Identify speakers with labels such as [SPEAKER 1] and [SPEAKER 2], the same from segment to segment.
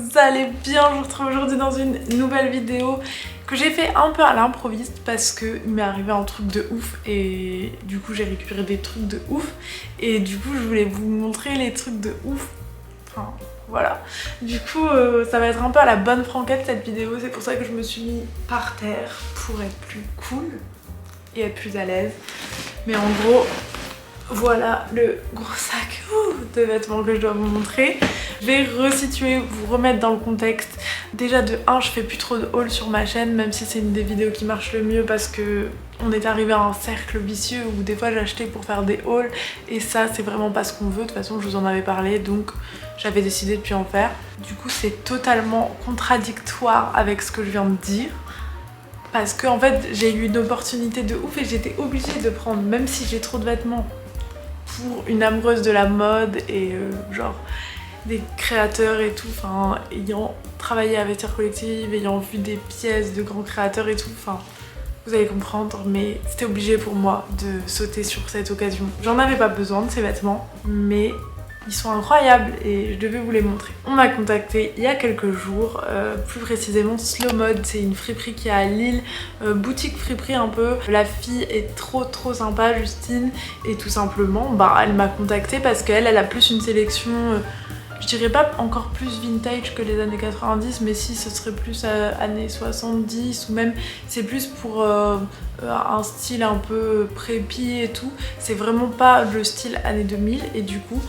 [SPEAKER 1] vous allez bien. Je vous retrouve aujourd'hui dans une nouvelle vidéo que j'ai fait un peu à l'improviste parce qu'il m'est arrivé un truc de ouf et du coup j'ai récupéré des trucs de ouf et du coup je voulais vous montrer les trucs de ouf. Enfin voilà. Du coup ça va être un peu à la bonne franquette cette vidéo, c'est pour ça que je me suis mis par terre pour être plus cool et être plus à l'aise. Mais en gros, voilà le gros sac de vêtements que je dois vous montrer. Je vais resituer, vous remettre dans le contexte. Déjà de 1, je fais plus trop de hauls sur ma chaîne, même si c'est une des vidéos qui marche le mieux parce que on est arrivé à un cercle vicieux où des fois j'achetais pour faire des hauls et ça c'est vraiment pas ce qu'on veut. De toute façon je vous en avais parlé, donc j'avais décidé de plus en faire. Du coup c'est totalement contradictoire avec ce que je viens de dire. Parce que en fait j'ai eu une opportunité de ouf et j'étais obligée de prendre, même si j'ai trop de vêtements, pour une amoureuse de la mode et genre des créateurs et tout, enfin ayant travaillé à Vestiaire Collective, ayant vu des pièces de grands créateurs et tout, enfin vous allez comprendre, mais c'était obligé pour moi de sauter sur cette occasion. J'en avais pas besoin de ces vêtements, mais ils sont incroyables et je devais vous les montrer. On m'a contacté il y a quelques jours, plus précisément Slow Mode, c'est une friperie qui est à Lille, boutique friperie un peu. La fille est trop sympa, Justine, et tout simplement bah elle m'a contactée parce qu'elle a plus une sélection, je dirais pas encore plus vintage que les années 90, mais si ce serait plus années 70 ou même c'est plus pour un style un peu prépi et tout. C'est vraiment pas le style années 2000 et du coup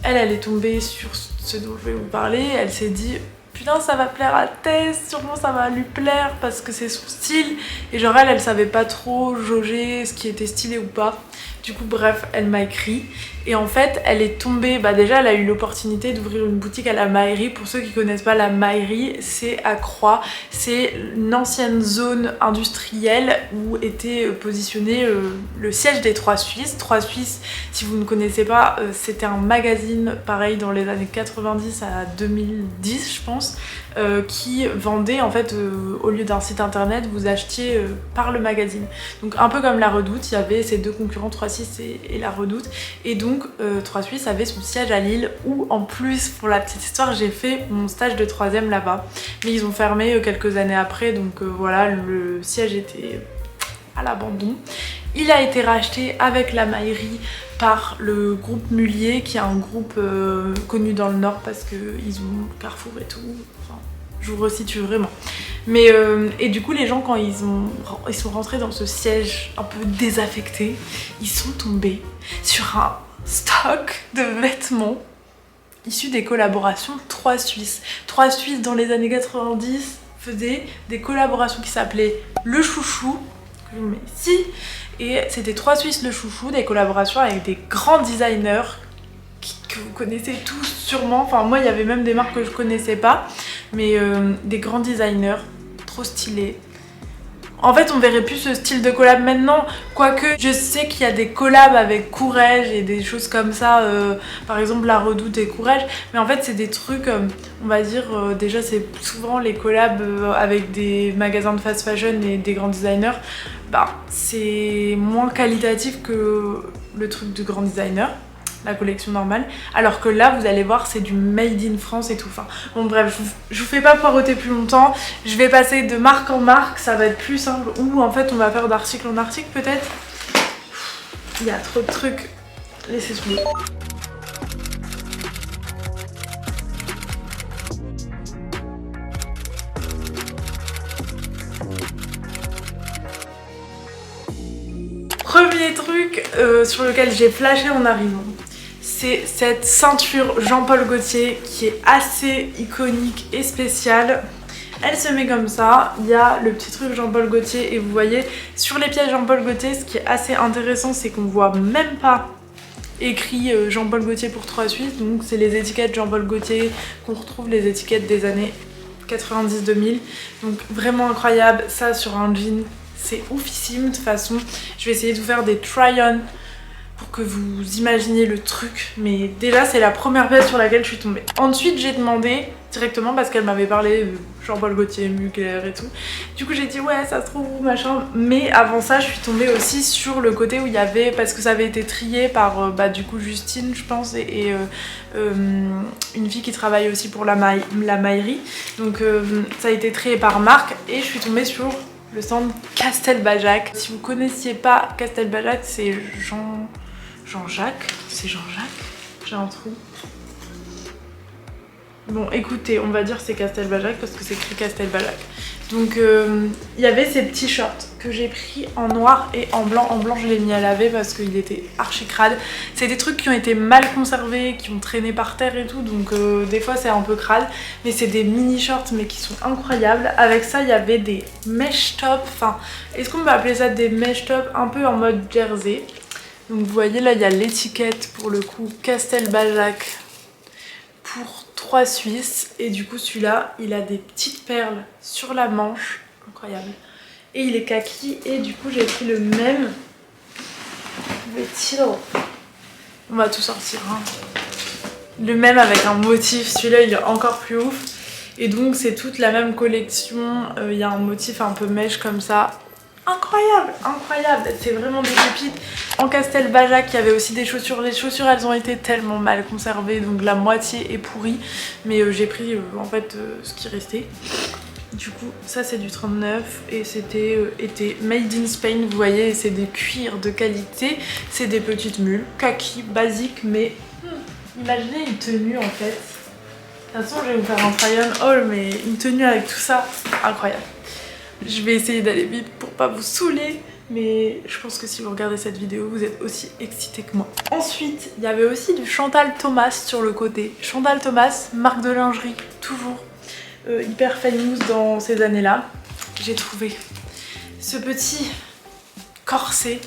[SPEAKER 1] elle est tombée sur ce dont je vais vous parler. Elle s'est dit putain ça va plaire à Tess, sûrement ça va lui plaire parce que c'est son style. Et genre elle savait pas trop jauger ce qui était stylé ou pas. Du coup bref elle m'a écrit et en fait elle est tombée, bah déjà elle a eu l'opportunité d'ouvrir une boutique à la Maillerie. Pour ceux qui connaissent pas la Maillerie, c'est à Croix, c'est une ancienne zone industrielle où était positionné le siège des Trois Suisses. Trois Suisses, si vous ne connaissez pas, c'était un magazine pareil dans les années 90 à 2010 je pense, qui vendait en fait au lieu d'un site internet vous achetiez par le magazine. Donc un peu comme la Redoute, il y avait ces deux concurrents, Trois Suisses et la Redoute, et donc Trois Suisses avait son siège à Lille où en plus pour la petite histoire j'ai fait mon stage de 3ème là-bas, mais ils ont fermé quelques années après, donc voilà le siège était à l'abandon. Il a été racheté avec la Maillerie par le groupe Mullier qui est un groupe connu dans le Nord parce qu'ils ont Carrefour et tout, enfin, je vous resitue vraiment. Mais et du coup les gens quand ils sont rentrés dans ce siège un peu désaffecté, ils sont tombés sur un stock de vêtements issus des collaborations Trois Suisses. Trois Suisses dans les années 90 faisaient des collaborations qui s'appelaient Le Chouchou, que je vous mets ici, et c'était Trois Suisses Le Chouchou, des collaborations avec des grands designers que vous connaissez tous sûrement. Enfin moi il y avait même des marques que je connaissais pas, mais des grands designers trop stylés. En fait on verrait plus ce style de collab maintenant, quoique je sais qu'il y a des collabs avec Courrèges et des choses comme ça, par exemple la Redoute et Courrèges, mais en fait c'est des trucs, on va dire, déjà c'est souvent les collabs avec des magasins de fast fashion et des grands designers, bah c'est moins qualitatif que le truc de grand designer, la collection normale, alors que là vous allez voir c'est du made in France et tout. Enfin bon bref, je vous fais pas poireauter plus longtemps, je vais passer de marque en marque, ça va être plus simple, ou en fait on va faire d'article en article peut-être. Il y a trop de trucs, laissez tomber. Premier truc sur lequel j'ai flashé en arrivant, c'est cette ceinture Jean-Paul Gaultier qui est assez iconique et spéciale. Elle se met comme ça, il y a le petit truc Jean-Paul Gaultier et vous voyez sur les pièces Jean-Paul Gaultier, ce qui est assez intéressant c'est qu'on voit même pas écrit Jean-Paul Gaultier pour Trois Suisses, donc c'est les étiquettes Jean-Paul Gaultier qu'on retrouve, les étiquettes des années 90-2000, donc vraiment incroyable. Ça sur un jean c'est oufissime. De toute façon je vais essayer de vous faire des try-on pour que vous imaginiez le truc. Mais déjà c'est la première pièce sur laquelle je suis tombée. Ensuite j'ai demandé directement parce qu'elle m'avait parlé de Jean-Paul Gaultier, Mugler et tout. Du coup j'ai dit ouais ça se trouve machin. Mais avant ça je suis tombée aussi sur le côté où il y avait, parce que ça avait été trié par du coup Justine je pense et une fille qui travaille aussi pour la maillerie. Donc ça a été trié par Marc et je suis tombée sur le stand Castelbajac. Si vous connaissiez pas Castelbajac, c'est Jean-Jacques. C'est Jean-Jacques. J'ai un trou. Bon écoutez, on va dire c'est Castelbajac parce que c'est écrit Castelbajac. Donc il y avait ces petits shorts que j'ai pris en noir et en blanc. En blanc je l'ai mis à laver parce qu'il était archi crade. C'est des trucs qui ont été mal conservés, qui ont traîné par terre et tout. Donc des fois c'est un peu crade. Mais c'est des mini shorts mais qui sont incroyables. Avec ça il y avait des mesh tops. Enfin est-ce qu'on peut appeler ça des mesh tops un peu en mode jersey. Donc vous voyez là il y a l'étiquette pour le coup Castelbajac pour 3 Suisses et du coup celui-là il a des petites perles sur la manche, incroyable, et il est kaki et du coup j'ai pris le même, on va tout sortir hein. Le même avec un motif, celui-là il est encore plus ouf et donc c'est toute la même collection, il y a un motif un peu mèche comme ça. Incroyable, incroyable, c'est vraiment des pépites. En Castelbajac, il y avait aussi des chaussures. Les chaussures, elles ont été tellement mal conservées, donc la moitié est pourrie. Mais j'ai pris en fait ce qui restait. Du coup, ça c'est du 39 et c'était été made in Spain, vous voyez, c'est des cuirs de qualité. C'est des petites mules, kaki, basiques, mais imaginez une tenue en fait. De toute façon, je vais vous faire un try on haul, mais une tenue avec tout ça, incroyable. Je vais essayer d'aller vite pour pas vous saouler, mais je pense que si vous regardez cette vidéo, vous êtes aussi excités que moi. Ensuite, il y avait aussi du Chantal Thomas sur le côté. Chantal Thomas, marque de lingerie, toujours hyper famous dans ces années-là. J'ai trouvé ce petit corset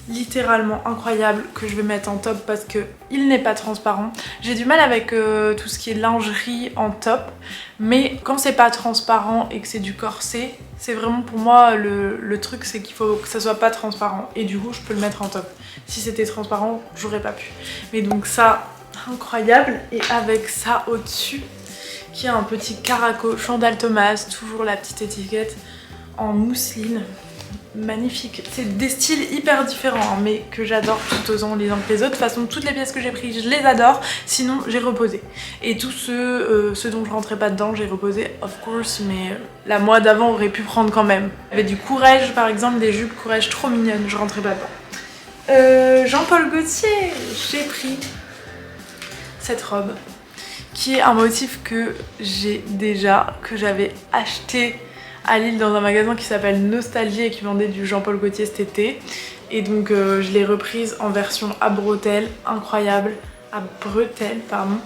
[SPEAKER 1] littéralement incroyable que je vais mettre en top parce que il n'est pas transparent. J'ai du mal avec tout ce qui est lingerie en top, mais quand c'est pas transparent et que c'est du corset, c'est vraiment pour moi le truc, c'est qu'il faut que ça soit pas transparent et du coup je peux le mettre en top. Si c'était transparent, j'aurais pas pu. Mais donc ça, incroyable, et avec ça au-dessus qui a un petit caraco Chantal Thomas, toujours la petite étiquette en mousseline. Magnifique, c'est des styles hyper différents hein, mais que j'adore tout autant les uns que les autres. De toute façon toutes les pièces que j'ai prises je les adore, sinon j'ai reposé. Et tous ceux dont je rentrais pas dedans j'ai reposé of course, mais la moi d'avant aurait pu prendre quand même. Il y avait du Courrèges par exemple, des jupes Courrèges trop mignonnes, je rentrais pas dedans. Jean-Paul Gaultier, j'ai pris cette robe qui est un motif que j'ai déjà, que j'avais acheté à Lille dans un magasin qui s'appelle Nostalgie et qui vendait du Jean-Paul Gaultier cet été. Et donc je l'ai reprise en version à bretelles, incroyable, à bretelles pardon.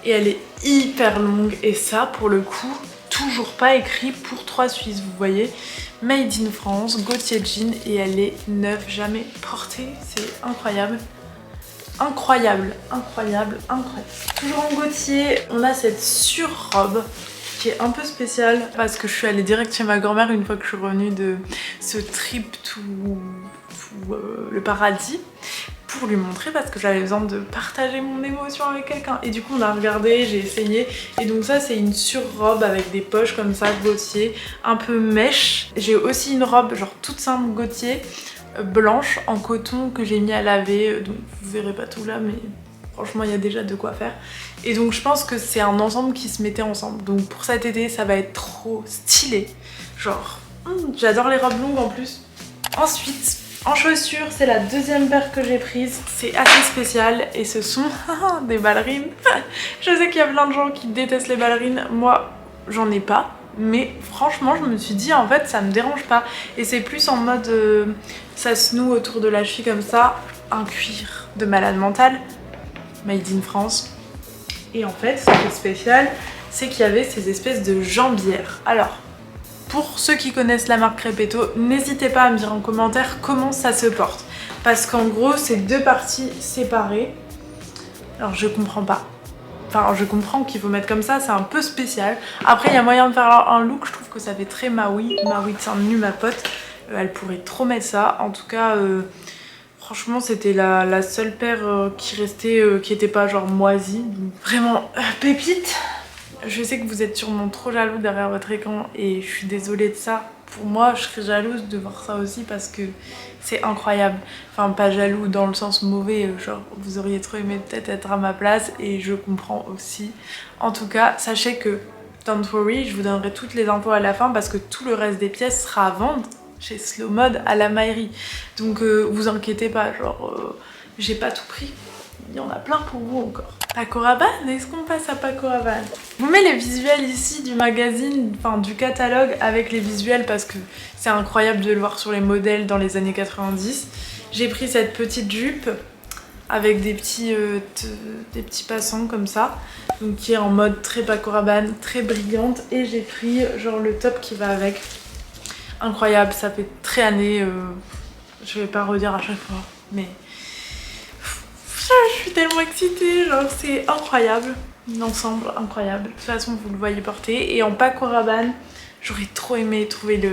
[SPEAKER 1] Et elle est hyper longue et ça pour le coup, toujours pas écrit pour 3 Suisses, vous voyez. Made in France, Gaultier jean et elle est neuve, jamais portée, c'est incroyable. Incroyable, incroyable, incroyable. Toujours en Gaultier, on a cette surrobe qui est un peu spécial parce que je suis allée direct chez ma grand-mère une fois que je suis revenue de ce trip tout le paradis pour lui montrer parce que j'avais besoin de partager mon émotion avec quelqu'un. Et du coup on a regardé, j'ai essayé et donc ça c'est une surrobe avec des poches comme ça Gaultier, un peu mèche. J'ai aussi une robe genre toute simple Gaultier blanche en coton que j'ai mis à laver, donc vous verrez pas tout là mais franchement il y a déjà de quoi faire. Et donc je pense que c'est un ensemble qui se mettait ensemble. Donc pour cet été ça va être trop stylé. Genre j'adore les robes longues en plus. Ensuite en chaussures c'est la deuxième paire que j'ai prise. C'est assez spécial et ce sont des ballerines. Je sais qu'il y a plein de gens qui détestent les ballerines. Moi j'en ai pas. Mais franchement je me suis dit en fait ça me dérange pas. Et c'est plus en mode ça se noue autour de la cheville comme ça. Un cuir de malade mental. Made in France. Et en fait, ce qui est spécial, c'est qu'il y avait ces espèces de jambières. Alors, pour ceux qui connaissent la marque Repetto, n'hésitez pas à me dire en commentaire comment ça se porte. Parce qu'en gros, c'est deux parties séparées. Alors, je comprends pas. Enfin, je comprends qu'il faut mettre comme ça, c'est un peu spécial. Après, il y a moyen de faire un look, je trouve que ça fait très Maui. Maui de Saint-Denis, ma pote. Elle pourrait trop mettre ça. En tout cas... Franchement, c'était la seule paire qui restait, qui était pas genre moisie. Donc, vraiment, pépite. Je sais que vous êtes sûrement trop jaloux derrière votre écran et je suis désolée de ça. Pour moi, je serais jalouse de voir ça aussi parce que c'est incroyable. Enfin, pas jaloux dans le sens mauvais, genre vous auriez trop aimé peut-être être à ma place et je comprends aussi. En tout cas, sachez que, don't worry, je vous donnerai toutes les infos à la fin parce que tout le reste des pièces sera à vendre chez Slow Mode à la Maillerie. Donc vous inquiétez pas, genre j'ai pas tout pris. Il y en a plein pour vous encore. Paco Rabanne, est-ce qu'on passe à Paco Rabanne? Je vous mets les visuels ici du magazine, enfin du catalogue avec les visuels parce que c'est incroyable de le voir sur les modèles dans les années 90. J'ai pris cette petite jupe avec des petits passants comme ça, donc qui est en mode très Paco Rabanne, très brillante, et j'ai pris genre le top qui va avec. Incroyable, ça fait très année, je vais pas redire à chaque fois, mais je suis tellement excitée, genre c'est incroyable, l'ensemble incroyable. De toute façon vous le voyez porter, et en Paco Rabanne, j'aurais trop aimé trouver le...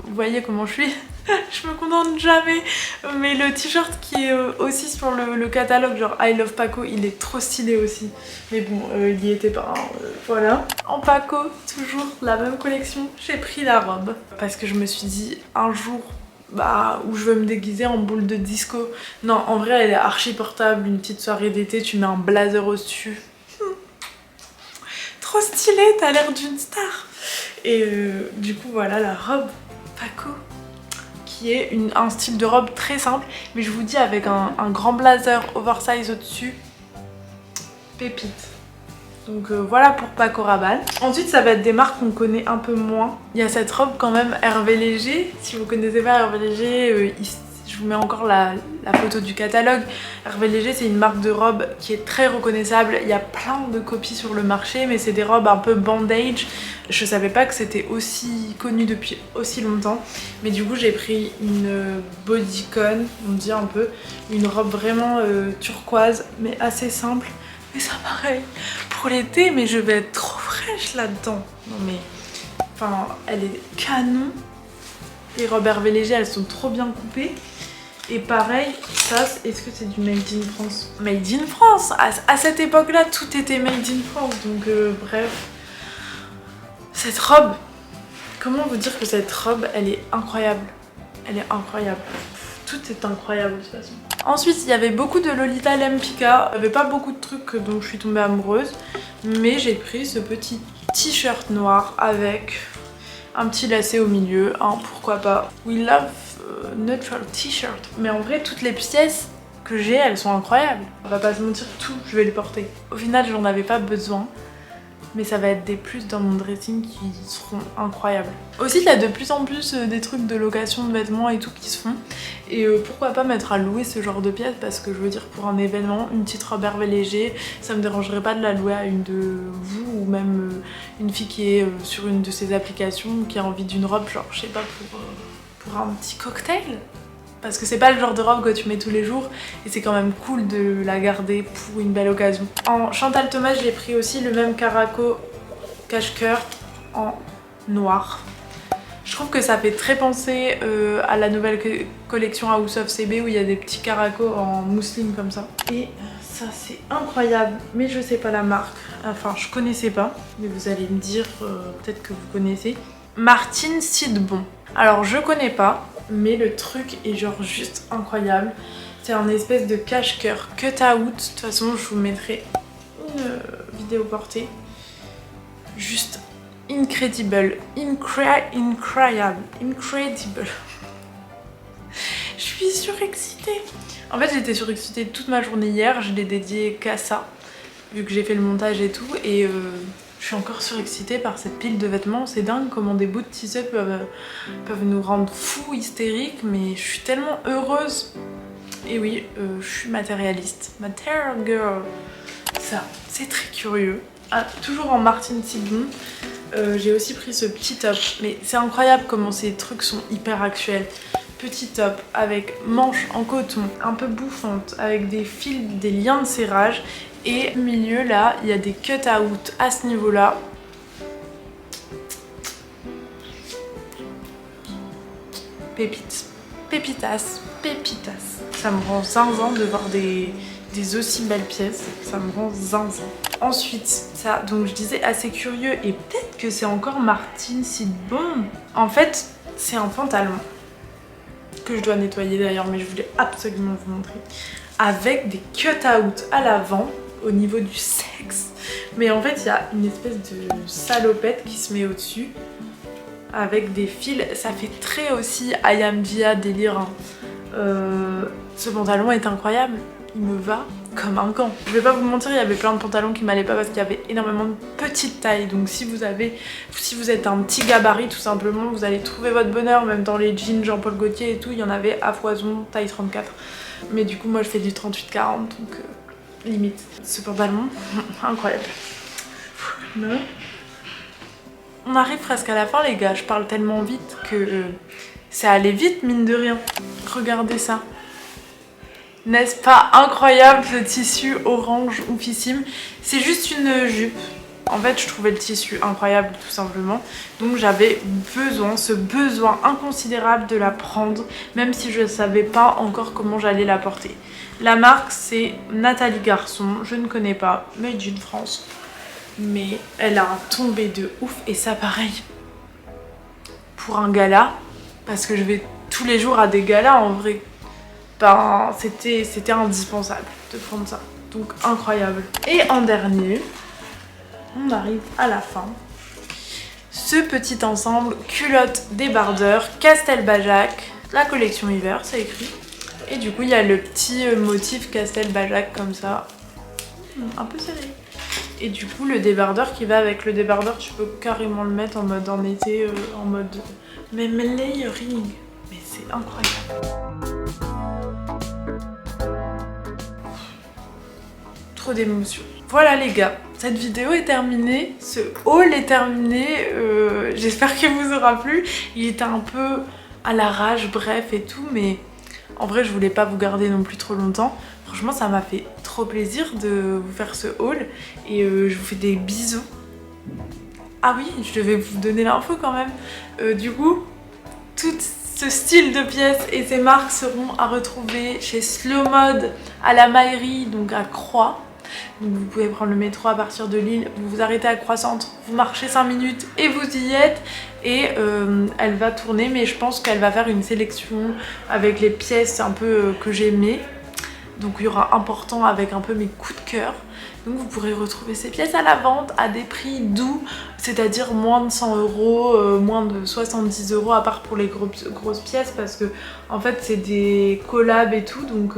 [SPEAKER 1] Vous voyez comment je suis? Je me contente jamais, mais le t-shirt qui est aussi sur le catalogue, genre I Love Paco, il est trop stylé aussi. Mais bon, il y était pas, hein, voilà. En Paco, toujours la même collection, j'ai pris la robe. Parce que je me suis dit, un jour, bah, où je veux me déguiser en boule de disco. Non, en vrai, elle est archi portable, une petite soirée d'été, tu mets un blazer au-dessus. Trop stylé, t'as l'air d'une star. Et du coup, voilà la robe Paco, qui est un style de robe très simple, mais je vous dis avec un grand blazer oversize au-dessus, pépite. Donc voilà pour Paco Rabanne. Ensuite ça va être des marques qu'on connaît un peu moins. Il y a cette robe quand même Hervé Léger, si vous connaissez pas Hervé Léger, je vous mets encore la photo du catalogue. Hervé Léger, c'est une marque de robe qui est très reconnaissable. Il y a plein de copies sur le marché, mais c'est des robes un peu bandage. Je savais pas que c'était aussi connu depuis aussi longtemps. Mais du coup, j'ai pris une bodycon, on dit un peu. Une robe vraiment turquoise, mais assez simple. Mais ça pareil, pour l'été, mais je vais être trop fraîche là-dedans. Non mais, enfin, elle est canon. Les robes Hervé Léger, elles sont trop bien coupées. Et pareil, ça, est-ce que c'est du Made in France? Made in France! À cette époque-là, tout était Made in France. Donc bref. Cette robe, comment vous dire que cette robe, elle est incroyable. Elle est incroyable. Tout est incroyable de toute façon. Ensuite, il y avait beaucoup de Lolita Lempicka. Il n'y avait pas beaucoup de trucs dont je suis tombée amoureuse. Mais j'ai pris ce petit t-shirt noir avec un petit lacet au milieu, hein, pourquoi pas. We love neutral t-shirt. Mais en vrai, toutes les pièces que j'ai, elles sont incroyables. On va pas se mentir, tout, je vais les porter. Au final, j'en avais pas besoin. Mais ça va être des plus dans mon dressing qui seront incroyables. Aussi, il y a de plus en plus des trucs de location de vêtements et tout qui se font. Et pourquoi pas mettre à louer ce genre de pièces, parce que je veux dire, pour un événement, une petite robe Hervé Léger, ça me dérangerait pas de la louer à une de vous, ou même une fille qui est sur une de ces applications, qui a envie d'une robe, genre, je sais pas, pour un petit cocktail. Parce que c'est pas le genre de robe que tu mets tous les jours et c'est quand même cool de la garder pour une belle occasion. En Chantal Thomas, j'ai pris aussi le même caraco cache-cœur en noir. Je trouve que ça fait très penser à la nouvelle collection House of CB où il y a des petits caracos en mousseline comme ça. Et ça c'est incroyable, mais je sais pas la marque. Enfin, je connaissais pas, mais vous allez me dire, peut-être que vous connaissez. Martine Sidbon. Alors je connais pas, mais le truc est genre juste incroyable. C'est un espèce de cache-cœur cut out. De toute façon, je vous mettrai une vidéo portée. Juste incredible. Incroyable. Incredible. Je suis surexcitée. En fait, j'étais surexcitée toute ma journée hier. Je l'ai dédiée qu'à ça, vu que j'ai fait le montage et tout. Et je suis encore surexcitée par cette pile de vêtements. C'est dingue comment des bouts de tissu peuvent nous rendre fous, hystériques. Mais je suis tellement heureuse. Et oui, je suis matérialiste. Material girl. Ça, c'est très curieux. Ah, toujours en Martine Sidbon. J'ai aussi pris ce petit top. Mais c'est incroyable comment ces trucs sont hyper actuels. Petit top avec manches en coton, un peu bouffante, avec des fils, des liens de serrage. Et au milieu là, il y a des cut-out à ce niveau-là. Pépites. pépitas. Ça me rend zinzin de voir des aussi belles pièces, ça me rend zinzin. Ensuite, ça, donc je disais assez curieux et peut-être que c'est encore Martine Sidbon. En fait, c'est un pantalon que je dois nettoyer d'ailleurs, mais je voulais absolument vous montrer. Avec des cut-out à l'avant, au niveau du sexe. Mais en fait, il y a une espèce de salopette qui se met au-dessus. Avec des fils, ça fait très aussi IMGA délire. Hein. Ce pantalon est incroyable, il me va comme un gant. Je vais pas vous mentir, il y avait plein de pantalons qui m'allaient pas parce qu'il y avait énormément de petites tailles. Donc si vous êtes un petit gabarit tout simplement, vous allez trouver votre bonheur. Même dans les jeans Jean-Paul Gaultier et tout, il y en avait à foison, taille 34. Mais du coup moi je fais du 38-40, donc limite. Ce pantalon, incroyable. On arrive presque à la fin les gars, je parle tellement vite que c'est allé vite mine de rien. Regardez ça. N'est-ce pas incroyable ce tissu orange oufissime? C'est juste une jupe. En fait je trouvais le tissu incroyable tout simplement. Donc j'avais ce besoin inconsidérable de la prendre, même si je ne savais pas encore comment j'allais la porter. La marque c'est Nathalie Garçon, je ne connais pas, Made in France. Mais elle a un tombé de ouf et ça pareil. Pour un gala, parce que je vais tous les jours à des galas en vrai. Ben, c'était indispensable de prendre ça. Donc incroyable. Et en dernier, on arrive à la fin. Ce petit ensemble culotte débardeur Castelbajac, la collection hiver, c'est écrit. Et du coup, il y a le petit motif Castelbajac comme ça, un peu serré. Et du coup, le débardeur qui va avec le débardeur, tu peux carrément le mettre en mode en été, en mode même layering. Mais c'est incroyable. Trop d'émotions. Voilà les gars, cette vidéo est terminée, ce haul est terminé, j'espère qu'il vous aura plu. Il était un peu à l'arrache, bref et tout, mais en vrai je voulais pas vous garder non plus trop longtemps. Franchement ça m'a fait trop plaisir de vous faire ce haul et je vous fais des bisous. Ah oui, je devais vous donner l'info quand même. Du coup, tout ce style de pièces et ces marques seront à retrouver chez Slow Mode à la Maillerie, donc à Croix. Donc vous pouvez prendre le métro à partir de Lille, vous vous arrêtez à Croix-Centre, vous marchez 5 minutes et vous y êtes. Et elle va tourner, mais je pense qu'elle va faire une sélection avec les pièces un peu que j'aimais. Donc il y aura important avec un peu mes coups de cœur. Donc vous pourrez retrouver ces pièces à la vente à des prix doux, c'est-à-dire moins de 100 €, moins de 70 € à part pour les grosses pièces parce que en fait c'est des collabs et tout, donc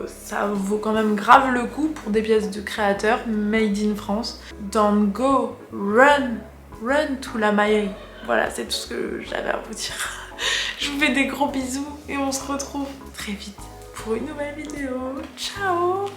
[SPEAKER 1] ça vaut quand même grave le coup pour des pièces de créateurs made in France. Don't go, run to la Maillerie. Voilà, c'est tout ce que j'avais à vous dire. Je vous fais des gros bisous et on se retrouve très vite pour une nouvelle vidéo. Ciao!